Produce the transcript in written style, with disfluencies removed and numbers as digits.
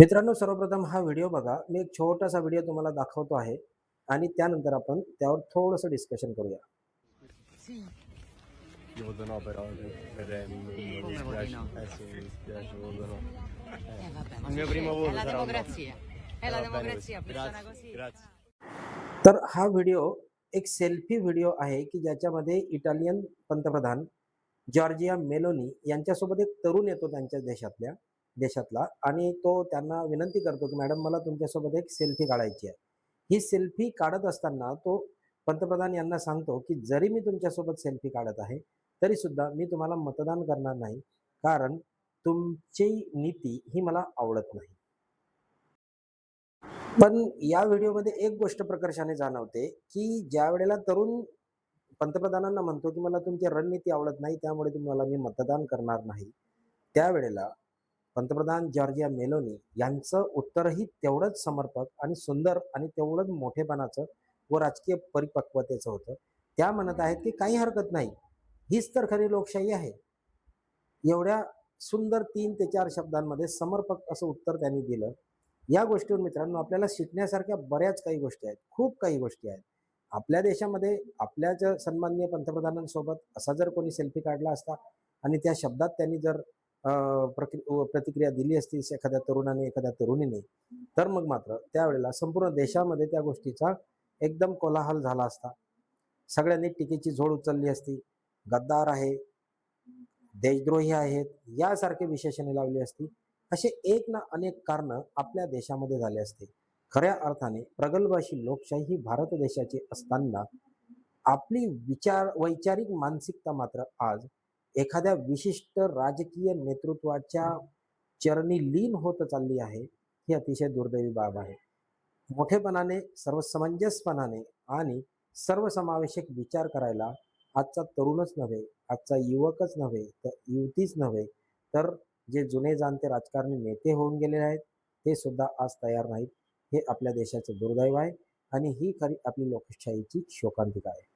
मित्रांनो, सर्वप्रथम हा व्हिडिओ बघा. मी एक छोटासा व्हिडिओ तुम्हाला दाखवतो आहे आणि त्यानंतर आपण त्यावर थोडंसं डिस्कशन करूया. Sì, Io voto no però per mi come voti dispiace, no? sì, mi dispiace, voto no. Vabbè, ma Il mio primo succede, è voto la sarà un no. democrazia. È la Va bene così. democrazia, funziona Grazie, così. grazie. तर हा video एक selfie video आहे, की ज्याच्यामध्ये Italian पंतप्रधान Giorgia Meloni यांच्यासोबत एक तरुण येतो त्यांच्या देशातला आणि तो त्यांना विनंती करतो, की "मॅडम, मला तुमच्यासोबत एक सेल्फी काढायची आहे." ही सेल्फी काढत असताना तो पंतप्रधान यांना सांगतो, की "जरी मी तुमच्यासोबत सेल्फी काढत आहे, तरीसुद्धा मी तुम्हाला मतदान करणार नाही, कारण तुमची नीती ही मला आवडत नाही." पण या व्हिडिओमध्ये एक गोष्ट प्रकर्षाने जाणवते, की ज्यावेळेला तरुण पंतप्रधानांना म्हणतो, की "मला तुमची रणनीती आवडत नाही, त्यामुळे तुम्हाला मी मतदान करणार नाही." त्यावेळेला पंतप्रधान जॉर्जिया मेलोनी यांचं उत्तरही तेवढंच समर्पक आणि सुंदर आणि तेवढंच मोठेपणाचं व राजकीय परिपक्वतेचं होतं. त्या म्हणत आहेत, की "काही हरकत नाही. हीच तर खरी लोकशाही आहे." एवढ्या सुंदर 3 ते 4 शब्दांमध्ये समर्पक असं उत्तर त्यांनी दिलं. या गोष्टीवर मित्रांनो आपल्याला शिकण्यासारख्या बऱ्याच काही गोष्टी आहेत. खूप काही गोष्टी आहेत. आपल्या देशामध्ये आपल्याच सन्माननीय पंतप्रधानांसोबत असा जर कोणी सेल्फी काढला असता आणि त्या शब्दात त्यांनी जर प्रतिक्रिया दिली असती एखाद्या तरुणाने, एखाद्या तरुणीने, तर मग मात्र त्यावेळेला संपूर्ण देशामध्ये त्या गोष्टीचा एकदम कोलाहल झाला असता. सगळ्यांनी टीकेची झोड उचलली असती. गद्दार आहे, देशद्रोही आहेत, यासारखे विशेषणे लावली असती. असे एक ना अनेक कारणं आपल्या देशामध्ये झाले असते. खऱ्या अर्थाने प्रगल्भ अशी लोकशाही ही भारत देशाची असताना आपली वैचारिक मानसिकता मात्र आज एखाद्या विशिष्ट राजकीय नेतृत्वाच्या चरणी लीन होत चालली आहे. ही अतिशय दुर्दैवी बाब आहे. मोठेपणाने, सर्वसमंजसपणाने आणि सर्वसमावेशक विचार करायला आजचा तरुणच नव्हे, आजचा युवकच नव्हे, तर युवतीच नव्हे, तर जे जुने जाणते राजकारणी नेते होऊन गेलेले आहेत, ते सुद्धा आज तयार नाहीत. हे आपल्या देशाचं दुर्दैव आहे आणि ही खरी आपली लोकशाहीची शोकांतिका आहे.